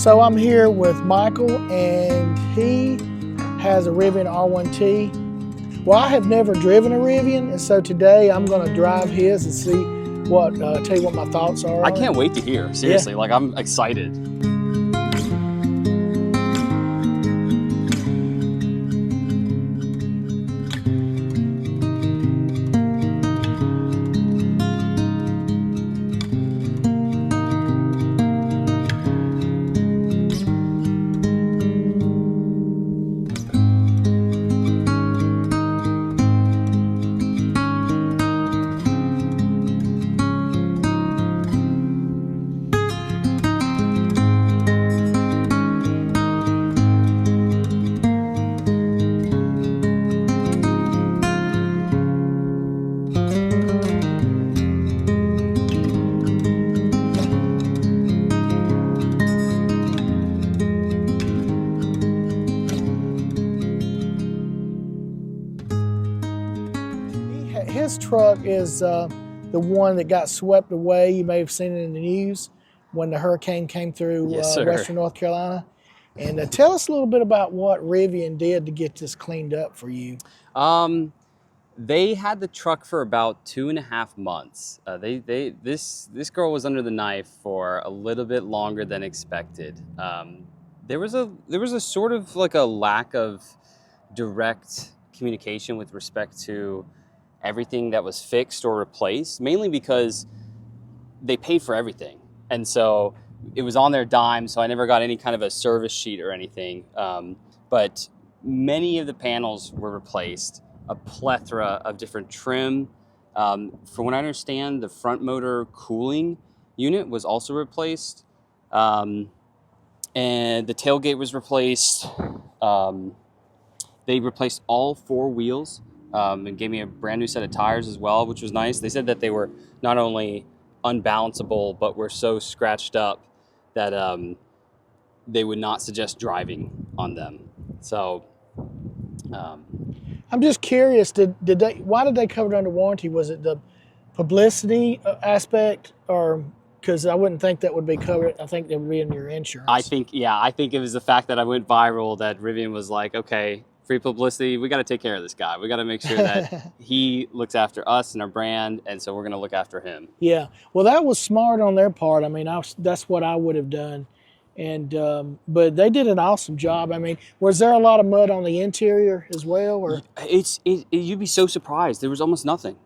So I'm here with Michael, and he has a Rivian R1T. Well, I have never driven a Rivian, and so today I'm going to drive his and see what, tell you what my thoughts are. I can't wait to hear, seriously. Yeah. Like, I'm excited. His truck is the one that got swept away. You may have seen it in the news when the hurricane came through western North Carolina. And tell us a little bit about what Rivian did to get this cleaned up for you. They had the truck for about 2.5 months. This girl was under the knife for a little bit longer than expected. There was a sort of like a lack of direct communication with respect to everything that was fixed or replaced, mainly because they paid for everything. And so it was on their dime, so I never got any kind of a service sheet or anything. But many of the panels were replaced, a plethora of different trim. From what I understand, the front motor cooling unit was also replaced. And the tailgate was replaced. They replaced all 4 wheels. And gave me a brand new set of tires as well, which was nice. They said that they were not only unbalanceable, but were so scratched up that they would not suggest driving on them. So, I'm just curious, why did they cover it under warranty? Was it the publicity aspect, or because I wouldn't think that would be covered? I think that would be in your insurance. I think it was the fact that I went viral that Rivian was like, okay, free publicity, we got to take care of this guy. We got to make sure that he looks after us and our brand, and so we're going to look after him. Yeah, well, that was smart on their part. I mean, that's what I would have done, and but they did an awesome job. I mean, was there a lot of mud on the interior as well, or you'd be so surprised. There was almost nothing.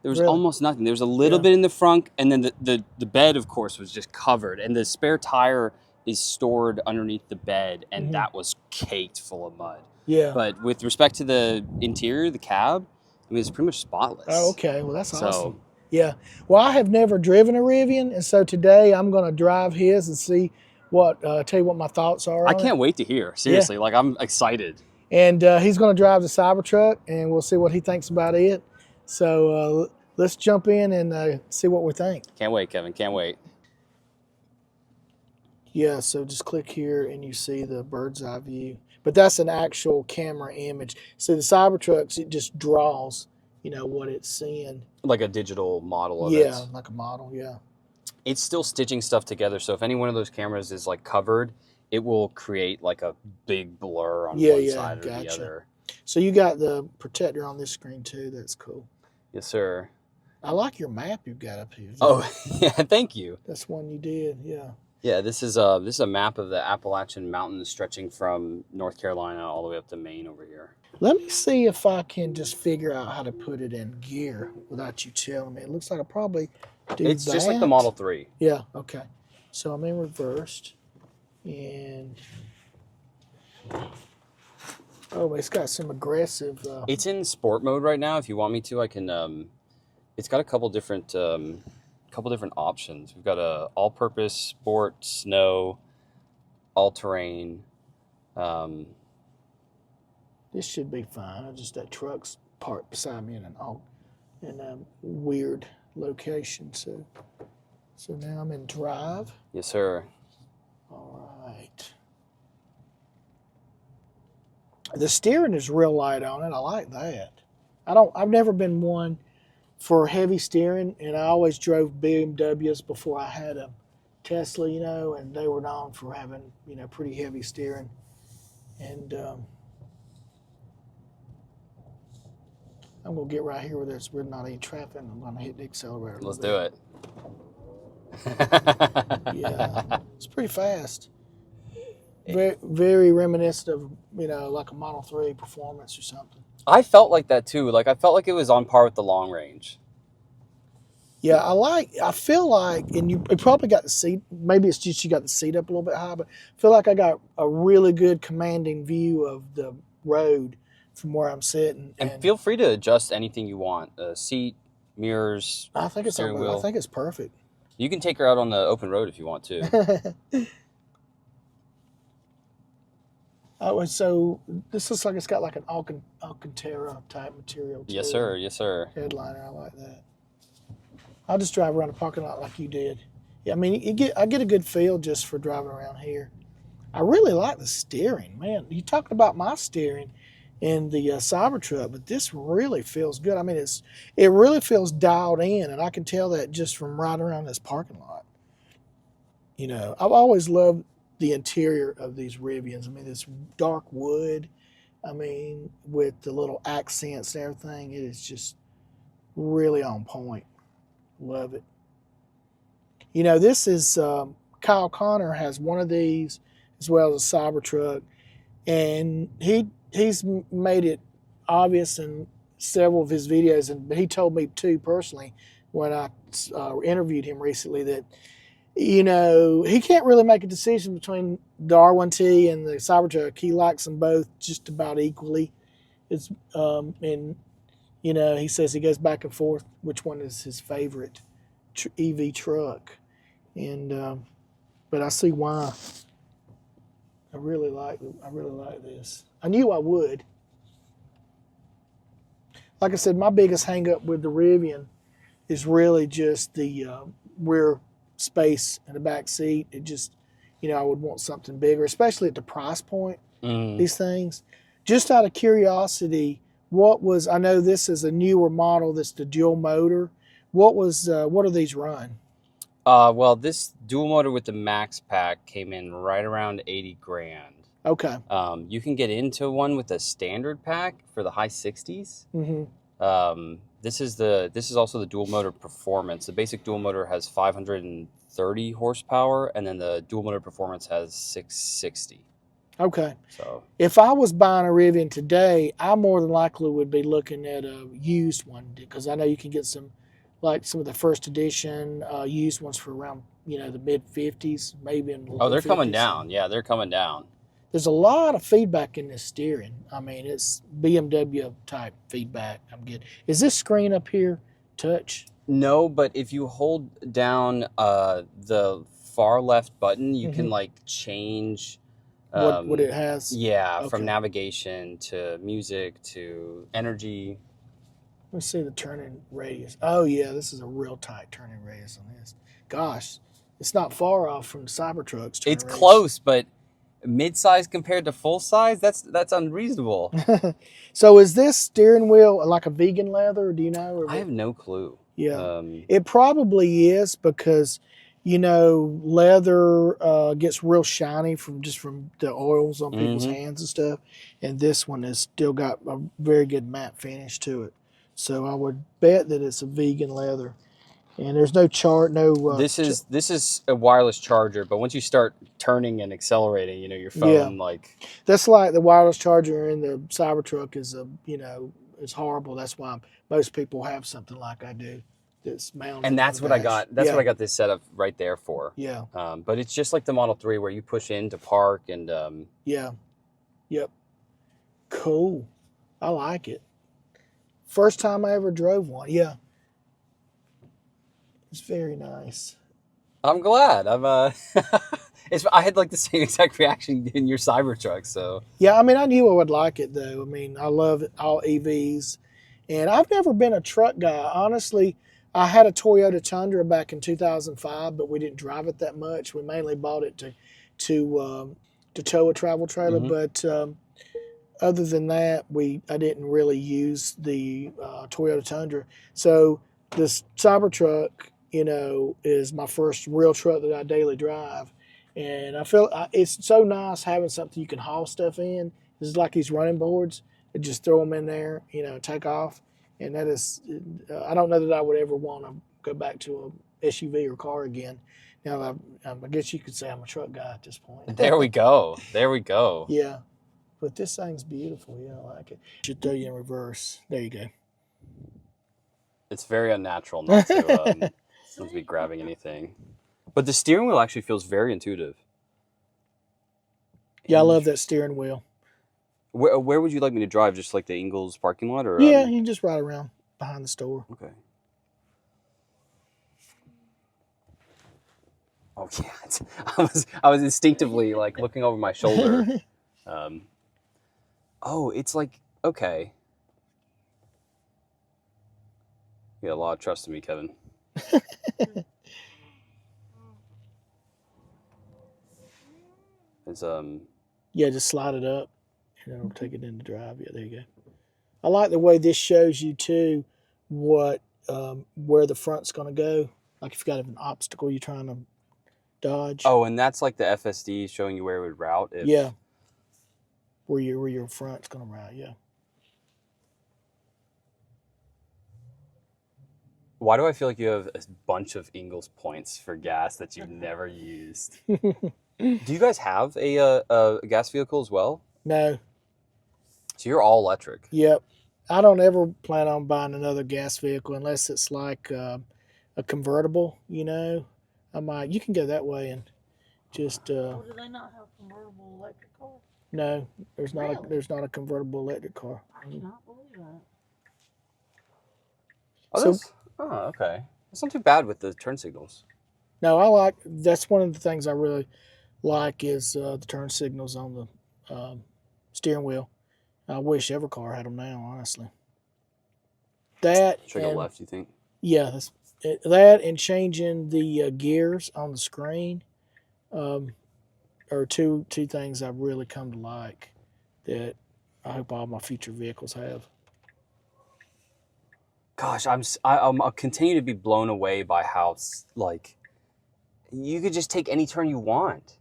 There was really? Almost nothing. There was a little bit in the front, and then the bed, of course, was just covered, and the spare tire is stored underneath the bed, and that was caked full of mud. Yeah. But with respect to the interior, the cab, I mean, it's pretty much spotless. Oh, okay. Well, that's awesome. Yeah. Well, I have never driven a Rivian, and so today I'm going to drive his and see what, tell you what my thoughts are. I can't wait to hear. Seriously, like, I'm excited. And he's going to drive the Cybertruck, and we'll see what he thinks about it. So let's jump in and see what we think. Can't wait, Kevin. Can't wait. Yeah, so just click here and you see the bird's eye view. But that's an actual camera image. So the Cybertrucks, it just draws, you know, what it's seeing. Like a digital model of it. Yeah, like a model, yeah. It's still stitching stuff together, so if any one of those cameras is like covered, it will create like a big blur on one side or the other. So you got the protector on this screen too. That's cool. Yes, sir. I like your map you've got up here. Oh, yeah, thank you. That's one you did, yeah. Yeah, this is a map of the Appalachian Mountains stretching from North Carolina all the way up to Maine over here. Let me see if I can just figure out how to put it in gear without you telling me. It looks like I probably do It's just like the Model 3. Yeah, okay. So I'm in reversed. And, oh, it's got some aggressive... It's in sport mode right now. If you want me to, I can... it's got a couple different options. We've got a all-purpose, sport, snow, all-terrain. This should be fine. That truck's parked beside me in a weird location. So now I'm in drive. Yes, sir. All right. The steering is real light on it. I like that. I've never been one for heavy steering, and I always drove BMWs before I had a Tesla, you know, and they were known for having, you know, pretty heavy steering. And I'm going to get right here where there's really not any traffic. I'm going to hit the accelerator. Let's do it. Yeah, it's pretty fast. Very, very reminiscent of, you know, like a Model 3 Performance or something. I felt like that too. Like I felt like it was on par with the long range. Yeah, I feel like, and you probably got the seat, maybe it's just you got the seat up a little bit high, but I feel like I got a really good commanding view of the road from where I'm sitting. And feel free to adjust anything you want. Seat, mirrors, steering wheel. I think it's perfect. You can take her out on the open road if you want to. Oh, so this looks like it's got like an Alcantara type material too. Yes, sir. Yes, sir. Headliner, I like that. I'll just drive around the parking lot like you did. Yeah, I mean, I get a good feel just for driving around here. I really like the steering, man. You talked about my steering in the Cybertruck, but this really feels good. I mean, it really feels dialed in, and I can tell that just from riding around this parking lot. You know, I've always loved the interior of these Rivians. I mean, this dark wood, I mean, with the little accents and everything, it is just really on point. Love it. You know, this is Kyle Connor has one of these as well as a Cybertruck, and he's made it obvious in several of his videos, and he told me too personally when I interviewed him recently that, you know, he can't really make a decision between the R1T and the Cybertruck. He likes them both just about equally. It's and you know, he says he goes back and forth which one is his favorite EV truck, and but I see why. I really like this. I knew I would. Like I said, my biggest hang up with the Rivian is really just the rear space in the back seat. It just, you know, I would want something bigger, especially at the price point. These things. Just out of curiosity, I know this is a newer model. That's the dual motor. What do these run? Well, this dual motor with the max pack came in right around 80 grand. Okay. You can get into one with a standard pack for the high 60s. This is also the dual motor performance. The basic dual motor has 530 horsepower, and then the dual motor performance has 660. Okay. So if I was buying a Rivian today, I more than likely would be looking at a used one, because I know you can get some of the first edition used ones for around, you know, the mid 50s, maybe in the low 50s. They're coming down. Yeah, they're coming down. There's a lot of feedback in this steering. I mean, it's BMW type feedback I'm getting. Is this screen up here touch? No, but if you hold down the far left button, you can like change what it has. Yeah, okay. From navigation to music to energy. Let's see the turning radius. Oh yeah, this is a real tight turning radius on this. Gosh, it's not far off from the Cybertruck's turning It's radius. close, but mid-size compared to full size, that's unreasonable. So is this steering wheel like a vegan leather? Do you know? I have no clue. Yeah, it probably is, because, you know, leather gets real shiny from the oils on people's hands and stuff, and this one has still got a very good matte finish to it. So I would bet that it's a vegan leather. And there's no this is a wireless charger, but once you start turning and accelerating, you know, your phone that's like the wireless charger in the Cybertruck is is horrible. That's why most people have something like I do that's mounted. And that's what I got. That's what I got this setup right there for. Yeah. But it's just like the Model 3 where you push in to park and yeah. Yep. Cool. I like it. First time I ever drove one. Yeah. It's very nice. I'm glad. I had like the same exact reaction in your Cybertruck. So yeah, I mean, I knew I would like it though. I mean, I love all EVs, and I've never been a truck guy. Honestly, I had a Toyota Tundra back in 2005, but we didn't drive it that much. We mainly bought it to tow a travel trailer. But other than that, I didn't really use the Toyota Tundra. So this Cybertruck, is my first real truck that I daily drive. And I feel it's so nice having something you can haul stuff in. It's like these running boards. And just throw them in there, take off. And that is, I don't know that I would ever want to go back to a SUV or car again. Now, I guess you could say I'm a truck guy at this point. There we go. There we go. Yeah. But this thing's beautiful. Yeah, I like it. Should throw you in reverse. There you go. It's very unnatural not to be grabbing anything. But the steering wheel actually feels very intuitive. Yeah, I love that steering wheel. Where would you like me to drive? Just like the Ingalls parking lot, or yeah, you can just ride around behind the store. Okay. Oh yeah, I was instinctively like looking over my shoulder. Oh, it's like okay. You got a lot of trust in me, Kevin. It's Yeah, just slide it up. And it'll take it into drive. Yeah, there you go. I like the way this shows you too what where the front's going to go. Like if you got an obstacle you're trying to dodge. Oh, and that's like the FSD showing you where it would route. Yeah. Where your front's going to route. Yeah. Why do I feel like you have a bunch of Ingalls points for gas that you've never used? Do you guys have a gas vehicle as well? No. So you're all electric. Yep. I don't ever plan on buying another gas vehicle unless it's like a convertible, I might. You can go that way and just. Do they not have convertible electric cars? No, there's not. Really? There's not a convertible electric car. I cannot believe that. Oh, okay. It's not too bad with the turn signals. No, that's one of the things I really like is the turn signals on the steering wheel. I wish every car had them now, honestly. Should I go left, you think? Yeah, that and changing the gears on the screen are two things I've really come to like that I hope all my future vehicles have. Gosh, I'll continue to be blown away by how like you could just take any turn you want,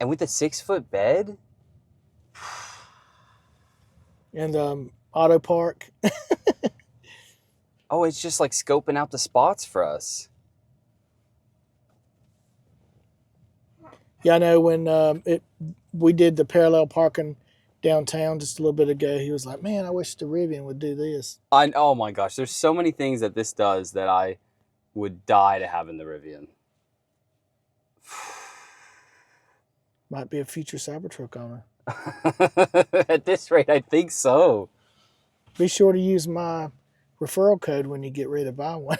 and with a 6-foot bed. And auto park. Oh, it's just like scoping out the spots for us. Yeah, I know when we did the parallel parking downtown just a little bit ago, he was like, man, I wish the Rivian would do this. Oh my gosh, there's so many things that this does that I would die to have in the Rivian. Might be a future Cybertruck owner. At this rate, I think so. Be sure to use my referral code when you get ready to buy one.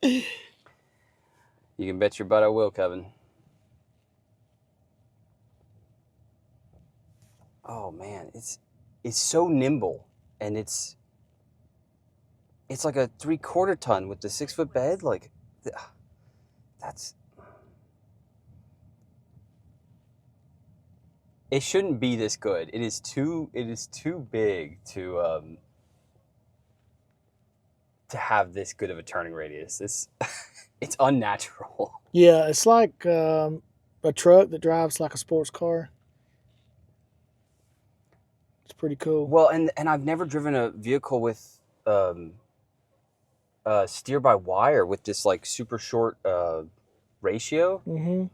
You can bet your butt I will, Kevin. Oh man, it's so nimble, and it's like a 3/4 ton with the 6-foot bed. Like that's. It shouldn't be this good. It is too big to have this good of a turning radius. It's unnatural. Yeah, it's like a truck that drives like a sports car. It's pretty cool. Well, and I've never driven a vehicle with steer by wire with this like super short ratio. Mm-hmm.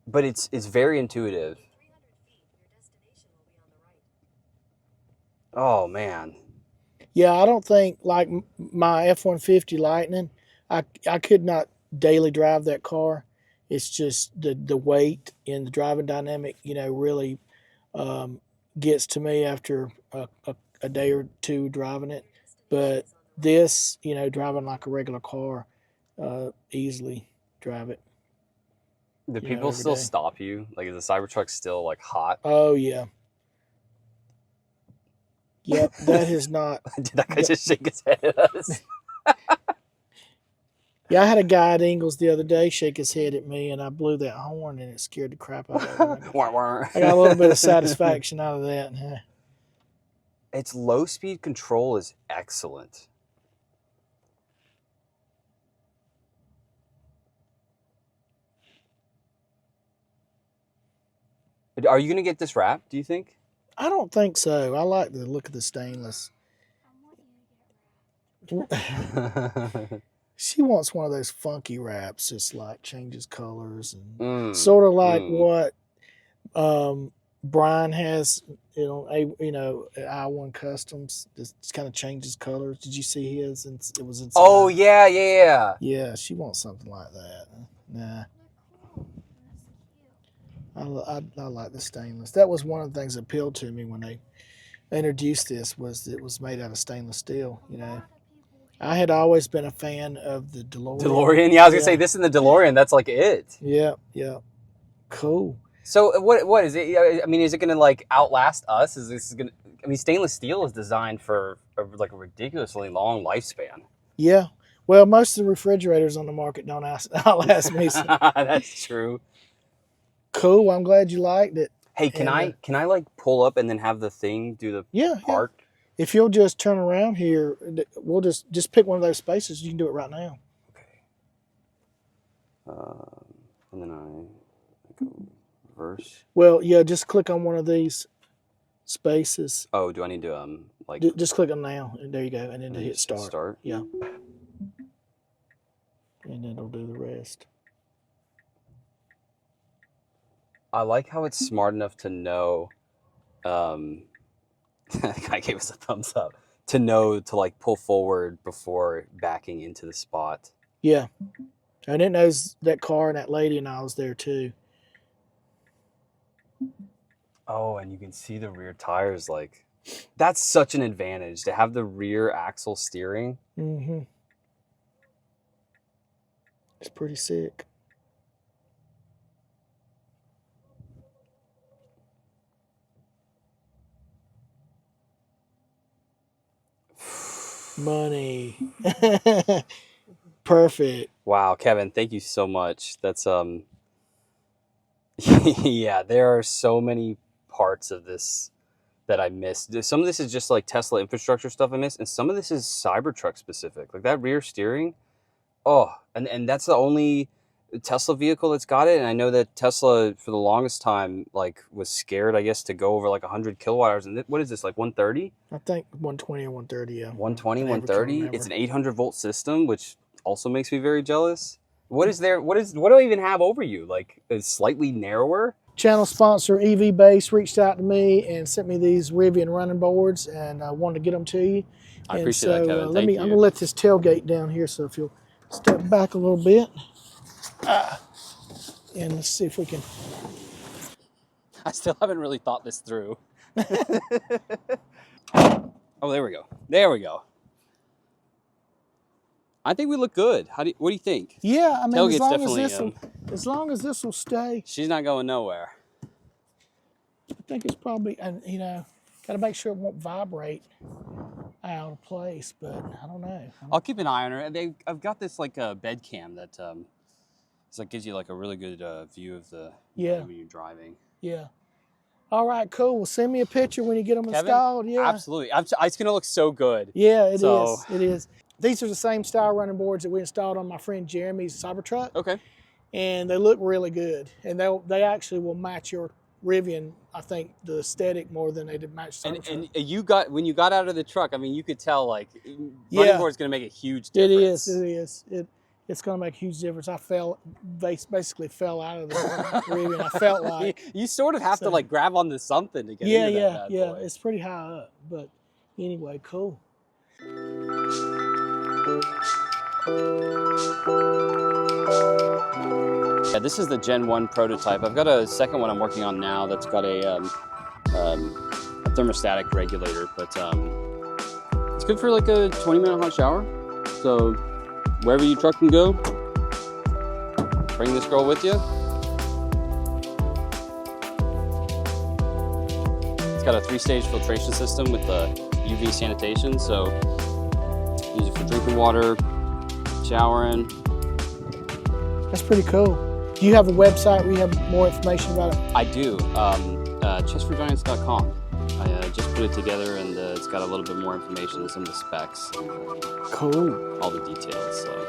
But it's very intuitive. Oh man. Yeah, I don't think like my F-150 Lightning, I could not daily drive that car. It's just the weight and the driving dynamic, really gets to me after a day or two driving it. But this, driving like a regular car, easily drive it. Do people still stop you? Like, is the Cybertruck still like hot? Oh yeah. Yep, that is not. Did that guy just shake his head at us? Yeah, I had a guy at Ingalls the other day shake his head at me, and I blew that horn, and it scared the crap out of me. I got a little bit of satisfaction out of that. Its low speed control is excellent. Are you gonna get this wrapped, do you think? I don't think so. I like the look of the stainless. She wants one of those funky wraps, just like changes colors and sort of like what Brian has, at I1 Customs. Just kind of changes colors. Did you see his? And it was inside. Oh yeah. Yeah, she wants something like that. Nah. I like the stainless. That was one of the things that appealed to me when they introduced this, was that it was made out of stainless steel. I had always been a fan of the DeLorean. Yeah, I was gonna say this in the DeLorean. That's like it. Yeah. Cool. So what is it? I mean, is it gonna like outlast us? Is this gonna? I mean, stainless steel is designed for like a ridiculously long lifespan. Yeah. Well, most of the refrigerators on the market don't outlast me. So. That's true. Cool. I'm glad you liked it. Hey, can I like pull up and then have the thing do the park? Yeah. If you'll just turn around here, we'll just pick one of those spaces. You can do it right now. Okay. And then I go reverse. Well, yeah, just click on one of these spaces. Oh, do I need to like? Just click on now, and there you go, and then hit start. Start. Yeah. And then it'll do the rest. I like how it's smart enough to know. The guy gave us a thumbs up to know to like pull forward before backing into the spot. Yeah, and it knows that car and that lady and I was there too. Oh, and you can see the rear tires. Like, that's such an advantage to have the rear axle steering. Mm-hmm. It's pretty sick. Money. Perfect. Wow, Kevin, thank you so much. That's yeah, there are so many parts of this that I missed. Some of this is just like Tesla infrastructure stuff I missed, and some of this is Cybertruck specific. Like that rear steering. Oh, and that's the only Tesla vehicle that's got it. And I know that Tesla for the longest time like was scared, I guess, to go over like 100 kilowatt hours. And what is this, like 130? I think 120 or 130. Yeah. 120, 130. It's an 800 volt system, which also makes me very jealous. What do I even have over you? Like it's slightly narrower. Channel sponsor EVBase reached out to me and sent me these Rivian running boards, and I wanted to get them to you. I appreciate that, Kevin. I'm gonna let this tailgate down here, so if you'll step back a little bit, and let's see if we can. I still haven't really thought this through. Oh, there we go. There we go. I think we look good. What do you think? Yeah, I mean, Tailgate's as long as this will stay. She's not going nowhere. I think it's probably, and got to make sure it won't vibrate out of place, but I don't know. I'll keep an eye on her. I've got this like a bed cam that gives you like a really good view of the when you're driving. Yeah. All right, cool. Well, send me a picture when you get them installed. Yeah, absolutely. It's gonna look so good. Yeah, it is. It is. These are the same style running boards that we installed on my friend Jeremy's Cybertruck. Okay. And they look really good, and they actually will match your Rivian. I think the aesthetic more than they did match Cybertruck. And when you got out of the truck, I mean, you could tell like running board's gonna make a huge difference. It is. It's going to make a huge difference. I basically fell out of the Rivian. I felt like you sort of have to like grab onto something to get into that bad boy. It's pretty high up, but anyway, cool. Yeah, this is the Gen 1 prototype. I've got a second one I'm working on now that's got a thermostatic regulator, but it's good for like a 20-minute hot shower. So wherever your truck can go, bring this girl with you. It's got a 3-stage filtration system with the UV sanitation, so use it for drinking water, showering. That's pretty cool. Do you have a website where you have more information about it? I do. Chessforgiants.com. I just put it together, and it's got a little bit more information, some of the specs, cool, all the details. So